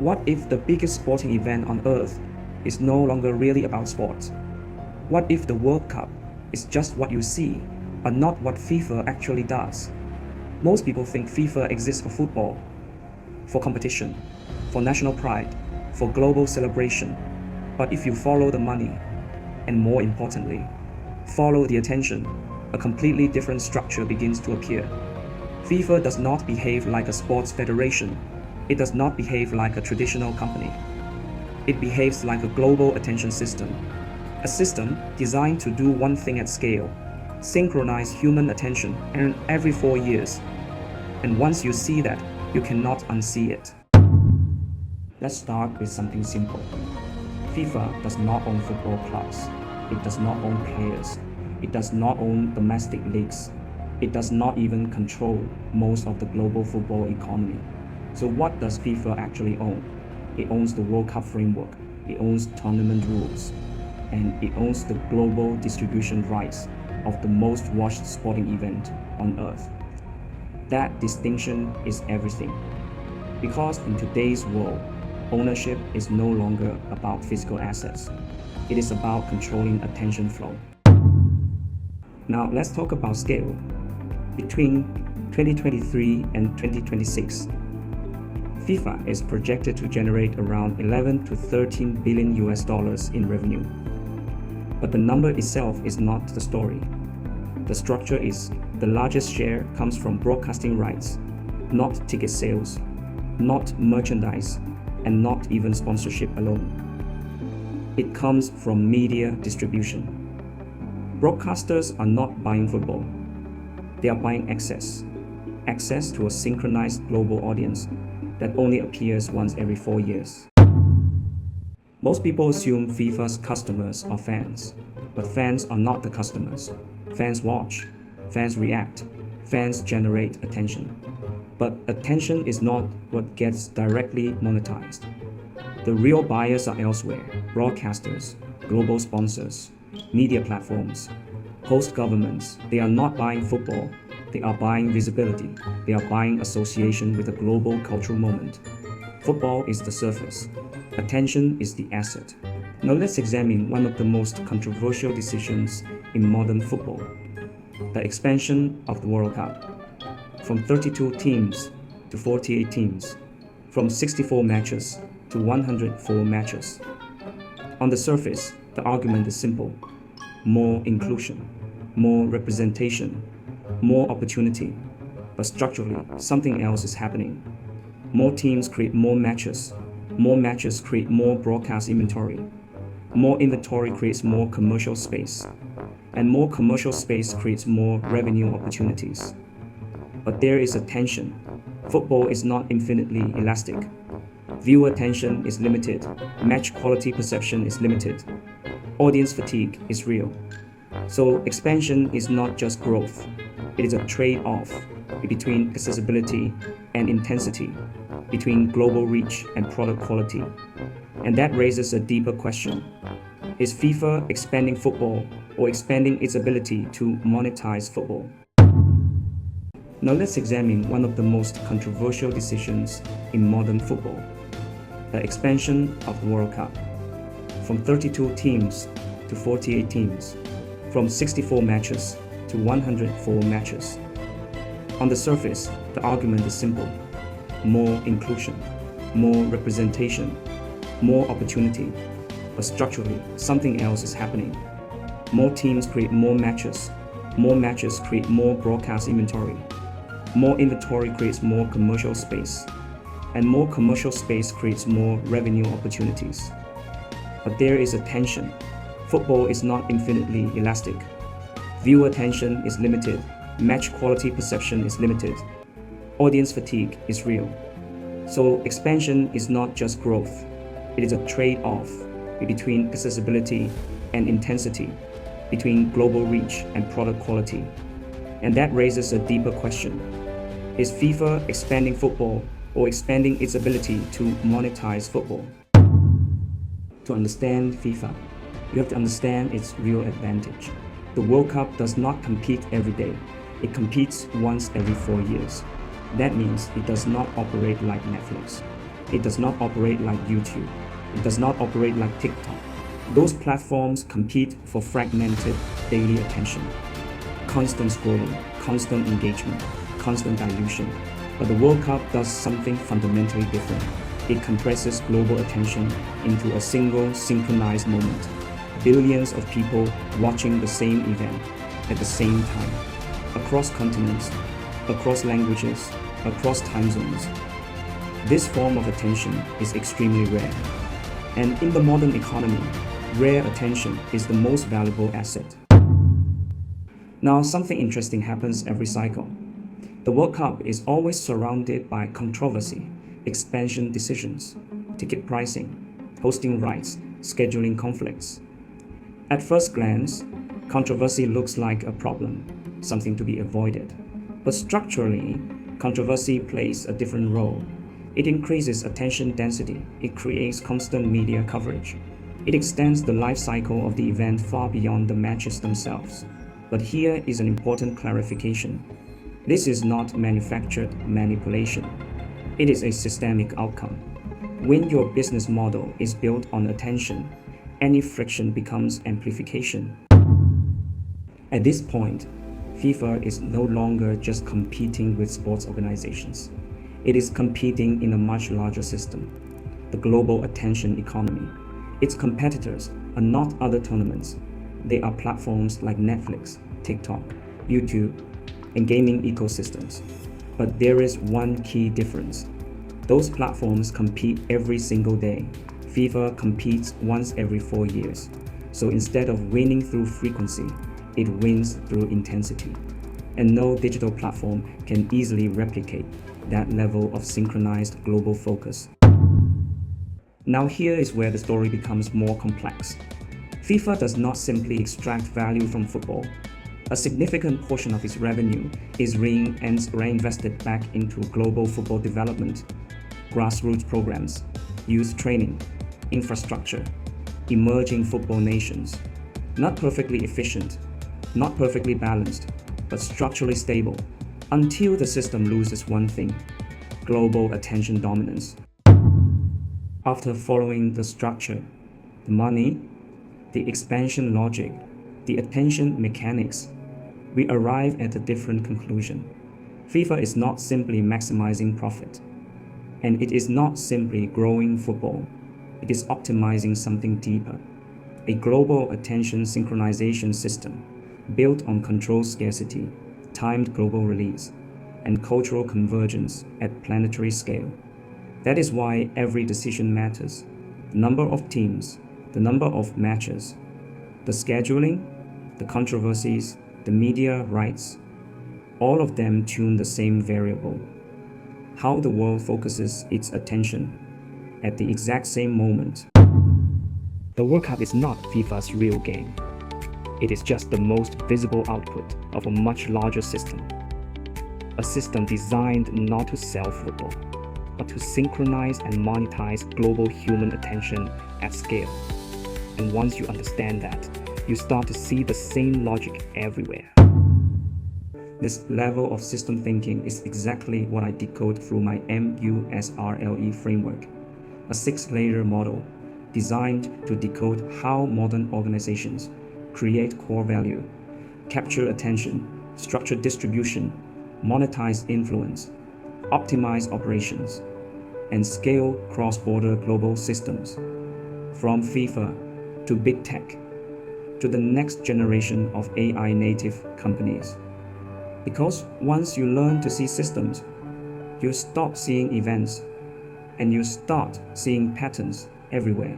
What if the biggest sporting event on earth is no longer really about sports? What if the World Cup is just what you see, but not what FIFA actually does? Most people think FIFA exists for football, for competition, for national pride, for global celebration. But if you follow the money, and more importantly, follow the attention, a completely different structure begins to appear. FIFA does not behave like a sports federation. It does not behave like a traditional company. It behaves like a global attention system. A system designed to do one thing at scale: synchronize human attention every 4 years. And once you see that, you cannot unsee it. Let's start with something simple. FIFA does not own football clubs. It does not own players. It does not own domestic leagues. It does not even control most of the global football economy. So what does FIFA actually own? It owns the World Cup framework. It owns tournament rules. And it owns the global distribution rights of the most watched sporting event on earth. That distinction is everything. Because in today's world, ownership is no longer about physical assets. It is about controlling attention flow. Now let's talk about scale. Between 2023 and 2026, FIFA is projected to generate around 11 to 13 billion US dollars in revenue. But the number itself is not the story. The structure is: the largest share comes from broadcasting rights, not ticket sales, not merchandise, and not even sponsorship alone. It comes from media distribution. Broadcasters are not buying football. They are buying access to a synchronized global audience that only appears once every 4 years. Most people assume FIFA's customers are fans, but fans are not the customers. Fans watch, fans react, fans generate attention. But attention is not what gets directly monetized. The real buyers are elsewhere: broadcasters, global sponsors, media platforms, host governments. They are not buying football. They are buying visibility. They are buying association with a global cultural moment. Football is the surface. Attention is the asset. Now let's examine one of the most controversial decisions in modern football: the expansion of the World Cup. From 32 teams to 48 teams, from 64 matches to 104 matches. On the surface, the argument is simple: more inclusion, more representation, more opportunity. But structurally, something else is happening. More teams create more matches create more broadcast inventory. More inventory creates more commercial space. And more commercial space creates more revenue opportunities. But there is a tension. Football is not infinitely elastic. Viewer attention is limited. Match quality perception is limited. Audience fatigue is real. So expansion is not just growth. It is a trade-off between accessibility and intensity, between global reach and product quality. And that raises a deeper question: is FIFA expanding football or expanding its ability to monetize football? Now let's examine one of the most controversial decisions in modern football: the expansion of the World Cup. From 32 teams to 48 teams, from 64 matches to 104 matches. On the surface, the argument is simple: more inclusion, more representation, more opportunity. But structurally, something else is happening. More teams create more matches create more broadcast inventory. More inventory creates more commercial space. And more commercial space creates more revenue opportunities. But there is a tension. Football is not infinitely elastic. Viewer attention is limited. Match quality perception is limited. Audience fatigue is real. So expansion is not just growth. It is a trade-off between accessibility and intensity, between global reach and product quality. And that raises a deeper question: is FIFA expanding football or expanding its ability to monetize football? To understand FIFA, you have to understand its real advantage. The World Cup does not compete every day. It competes once every 4 years. That means it does not operate like Netflix. It does not operate like YouTube. It does not operate like TikTok. Those platforms compete for fragmented daily attention, constant scrolling, constant engagement, constant dilution. But the World Cup does something fundamentally different. It compresses global attention into a single synchronized moment. Billions of people watching the same event at the same time, across continents, across languages, across time zones. This form of attention is extremely rare. And in the modern economy, rare attention is the most valuable asset. Now, something interesting happens every cycle. The World Cup is always surrounded by controversy, expansion decisions, ticket pricing, hosting rights, scheduling conflicts. At first glance, controversy looks like a problem, something to be avoided. But structurally, controversy plays a different role. It increases attention density, it creates constant media coverage. It extends the life cycle of the event far beyond the matches themselves. But here is an important clarification. This is not manufactured manipulation. It is a systemic outcome. When your business model is built on attention, any friction becomes amplification. At this point, FIFA is no longer just competing with sports organizations. It is competing in a much larger system, the global attention economy. Its competitors are not other tournaments. They are platforms like Netflix, TikTok, YouTube, and gaming ecosystems. But there is one key difference. Those platforms compete every single day. FIFA competes once every 4 years. So instead of winning through frequency, it wins through intensity. And no digital platform can easily replicate that level of synchronized global focus. Now here is where the story becomes more complex. FIFA does not simply extract value from football. A significant portion of its revenue is reinvested back into global football development, grassroots programs, youth training, infrastructure, emerging football nations. Not perfectly efficient, not perfectly balanced, but structurally stable, until the system loses one thing: global attention dominance. After following the structure, the money, the expansion logic, the attention mechanics, we arrive at a different conclusion. FIFA is not simply maximizing profit, and it is not simply growing football. It is optimizing something deeper, a global attention synchronization system built on controlled scarcity, timed global release, and cultural convergence at planetary scale. That is why every decision matters. The number of teams, the number of matches, the scheduling, the controversies, the media rights, all of them tune the same variable: how the world focuses its attention at the exact same moment. The World Cup is not FIFA's real game. It is just the most visible output of a much larger system. A system designed not to sell football, but to synchronize and monetize global human attention at scale. And once you understand that, you start to see the same logic everywhere. This level of system thinking is exactly what I decode through my MUSRLE framework, a 6-layer model designed to decode how modern organizations create core value, capture attention, structure distribution, monetize influence, optimize operations, and scale cross-border global systems, from FIFA to big tech, to the next generation of AI-native companies. Because once you learn to see systems, you stop seeing events, and you start seeing patterns everywhere.